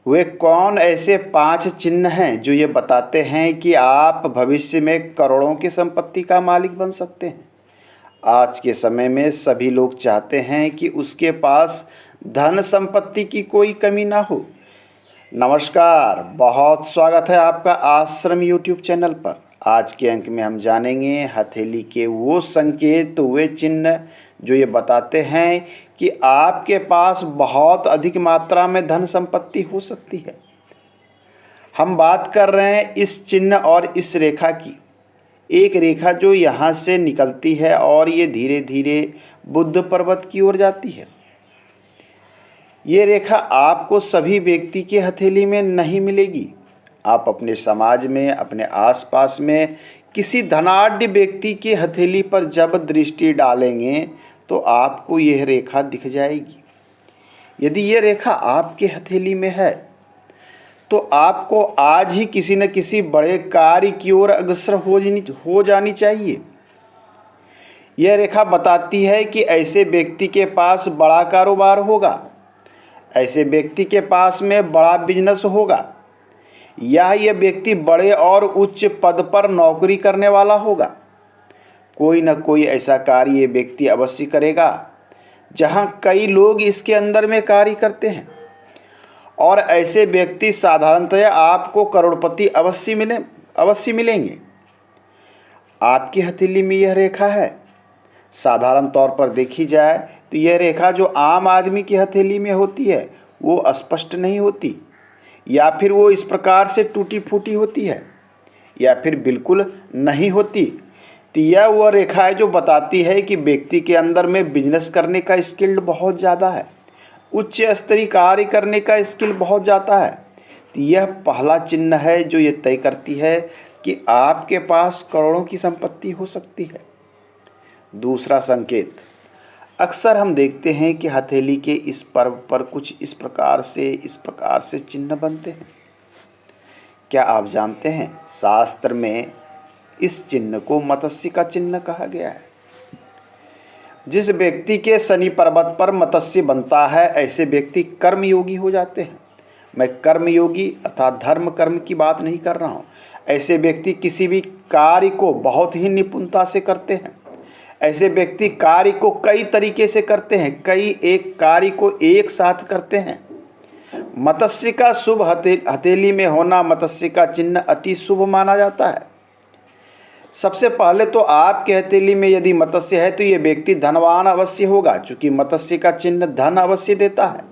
वे कौन ऐसे 5 चिन्ह हैं जो ये बताते हैं कि आप भविष्य में करोड़ों की संपत्ति का मालिक बन सकते हैं। आज के समय में सभी लोग चाहते हैं कि उसके पास धन संपत्ति की कोई कमी ना हो। नमस्कार, बहुत स्वागत है आपका आश्रम यूट्यूब चैनल पर। आज के अंक में हम जानेंगे हथेली के वो संकेत, वे चिन्ह जो ये बताते हैं कि आपके पास बहुत अधिक मात्रा में धन संपत्ति हो सकती है। हम बात कर रहे हैं इस चिन्ह और इस रेखा की। एक रेखा जो यहाँ से निकलती है और ये धीरे धीरे बुद्ध पर्वत की ओर जाती है। ये रेखा आपको सभी व्यक्ति के हथेली में नहीं मिलेगी। आप अपने समाज में, अपने आसपास में किसी धनाढ्य व्यक्ति के हथेली पर जब दृष्टि डालेंगे तो आपको यह रेखा दिख जाएगी। यदि यह रेखा आपके हथेली में है तो आपको आज ही किसी न किसी बड़े कार्य की ओर अग्रसर हो जानी चाहिए। यह रेखा बताती है कि ऐसे व्यक्ति के पास बड़ा कारोबार होगा, ऐसे व्यक्ति के पास में बड़ा बिजनेस होगा, या यह व्यक्ति बड़े और उच्च पद पर नौकरी करने वाला होगा। कोई न कोई ऐसा कार्य ये व्यक्ति अवश्य करेगा जहां कई लोग इसके अंदर में कार्य करते हैं, और ऐसे व्यक्ति साधारणतः आपको करोड़पति अवश्य मिलेंगे। आपकी हथेली में यह रेखा है। साधारण तौर पर देखी जाए तो यह रेखा जो आम आदमी की हथेली में होती है वो स्पष्ट नहीं होती, या फिर वो इस प्रकार से टूटी फूटी होती है, या फिर बिल्कुल नहीं होती। तो यह वह रेखा है जो बताती है कि व्यक्ति के अंदर में बिजनेस करने का स्किल बहुत ज़्यादा है, उच्च स्तरीय कार्य करने का स्किल बहुत ज़्यादा है। तो यह पहला चिन्ह है जो ये तय करती है कि आपके पास करोड़ों की संपत्ति हो सकती है। दूसरा संकेत, अक्सर हम देखते हैं कि हथेली के इस पर्व पर कुछ इस प्रकार से चिन्ह बनते हैं। क्या आप जानते हैं, शास्त्र में इस चिन्ह को मत्स्य का चिन्ह कहा गया है। जिस व्यक्ति के शनि पर्वत पर मत्स्य बनता है, ऐसे व्यक्ति कर्मयोगी हो जाते हैं। मैं कर्मयोगी अर्थात धर्म कर्म की बात नहीं कर रहा हूँ। ऐसे व्यक्ति किसी भी कार्य को बहुत ही निपुणता से करते हैं। ऐसे व्यक्ति कार्य को कई तरीके से करते हैं, कई एक कार्य को एक साथ करते हैं। मत्स्य का शुभ हथेली में होना मत्स्य का चिन्ह अति शुभ माना जाता है। सबसे पहले तो आपके हथेली में यदि मत्स्य है तो ये व्यक्ति धनवान अवश्य होगा, क्योंकि मत्स्य का चिन्ह धन अवश्य देता है।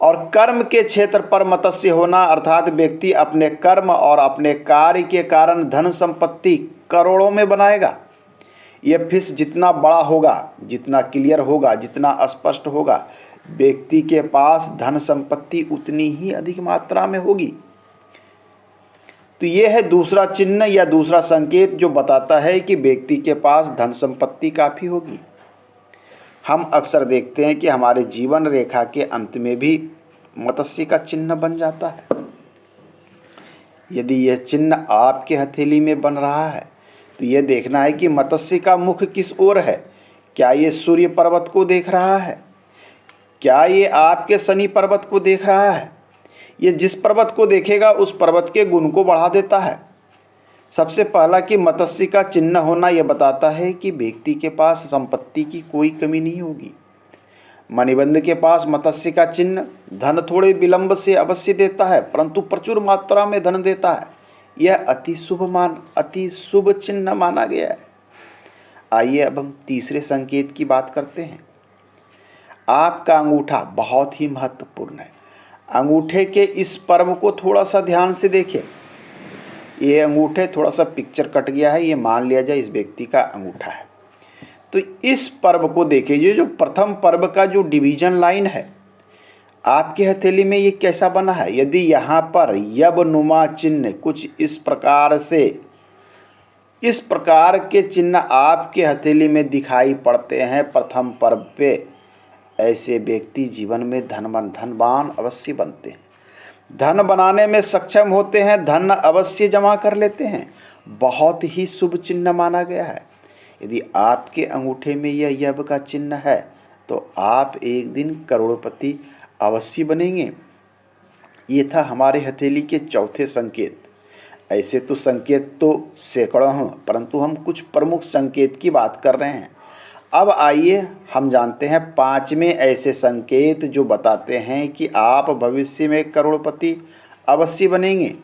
और कर्म के क्षेत्र पर मत्स्य होना अर्थात व्यक्ति अपने कर्म और अपने कार्य के कारण धन संपत्ति करोड़ों में बनाएगा। यह फिश जितना बड़ा होगा, जितना क्लियर होगा, जितना स्पष्ट होगा, व्यक्ति के पास धन संपत्ति उतनी ही अधिक मात्रा में होगी। तो यह है दूसरा चिन्ह या दूसरा संकेत जो बताता है कि व्यक्ति के पास धन संपत्ति काफ़ी होगी। हम अक्सर देखते हैं कि हमारे जीवन रेखा के अंत में भी मत्स्य का चिन्ह बन जाता है। यदि यह चिन्ह आपके हथेली में बन रहा है तो यह देखना है कि मत्स्य का मुख किस ओर है। क्या ये सूर्य पर्वत को देख रहा है? क्या ये आपके शनि पर्वत को देख रहा है? ये जिस पर्वत को देखेगा उस पर्वत के गुण को बढ़ा देता है। सबसे पहला कि मत्स्य का चिन्ह होना यह बताता है कि व्यक्ति के पास संपत्ति की कोई कमी नहीं होगी। मणिबंध के पास मत्स्य का चिन्ह धन थोड़े विलंब से अवश्य देता है, परंतु प्रचुर मात्रा में धन देता है। यह अति शुभ चिन्ह माना गया है। आइए अब हम तीसरे संकेत की बात करते हैं। आपका अंगूठा बहुत ही महत्वपूर्ण है। अंगूठे के इस पर्व को थोड़ा सा ध्यान से देखें। ये अंगूठे थोड़ा सा पिक्चर कट गया है, ये मान लिया जाए इस व्यक्ति का अंगूठा है। तो इस पर्व को देखिए, ये जो प्रथम पर्व का जो डिवीजन लाइन है आपके हथेली में ये कैसा बना है। यदि यहाँ पर यबनुमा चिन्ह कुछ इस प्रकार के चिन्ह आपके हथेली में दिखाई पड़ते हैं प्रथम पर्व पे, ऐसे व्यक्ति जीवन में धनवान अवश्य बनते हैं, धन बनाने में सक्षम होते हैं, धन अवश्य जमा कर लेते हैं। बहुत ही शुभ चिन्ह माना गया है। यदि आपके अंगूठे में यह यब का चिन्ह है तो आप एक दिन करोड़पति अवश्य बनेंगे। ये था हमारे हथेली के चौथे संकेत। ऐसे तो संकेत तो सैकड़ों हैं, परंतु हम कुछ प्रमुख संकेत की बात कर रहे हैं। अब आइए हम जानते हैं 5वें ऐसे संकेत जो बताते हैं कि आप भविष्य में करोड़पति अवश्य बनेंगे।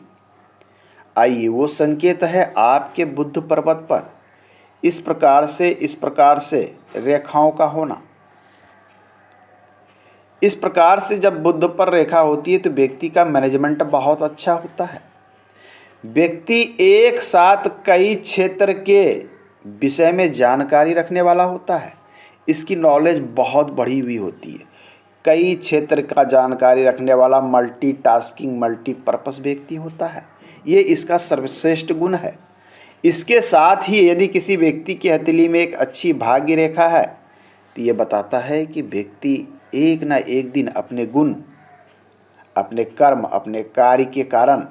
आइए, वो संकेत है आपके बुद्ध पर्वत पर इस प्रकार से रेखाओं का होना। इस प्रकार से जब बुद्ध पर रेखा होती है तो व्यक्ति का मैनेजमेंट बहुत अच्छा होता है। व्यक्ति एक साथ कई क्षेत्र के विषय में जानकारी रखने वाला होता है। इसकी नॉलेज बहुत बढ़ी हुई होती है। कई क्षेत्र का जानकारी रखने वाला मल्टीटास्किंग मल्टीपर्पस व्यक्ति होता है। ये इसका सर्वश्रेष्ठ गुण है। इसके साथ ही यदि किसी व्यक्ति की हथेली में एक अच्छी भाग्य रेखा है तो ये बताता है कि व्यक्ति एक ना एक दिन अपने गुण, अपने कर्म, अपने कार्य के कारण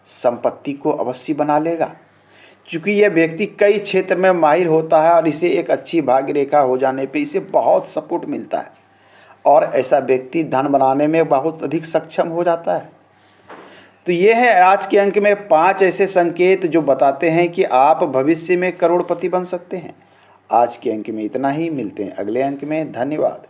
संपत्ति को अवश्य बना लेगा। क्योंकि यह व्यक्ति कई क्षेत्र में माहिर होता है और इसे एक अच्छी भाग्य रेखा हो जाने पे इसे बहुत सपोर्ट मिलता है और ऐसा व्यक्ति धन बनाने में बहुत अधिक सक्षम हो जाता है। तो ये है आज के अंक में 5 ऐसे संकेत जो बताते हैं कि आप भविष्य में करोड़पति बन सकते हैं। आज के अंक में इतना ही, मिलते हैं अगले अंक में। धन्यवाद।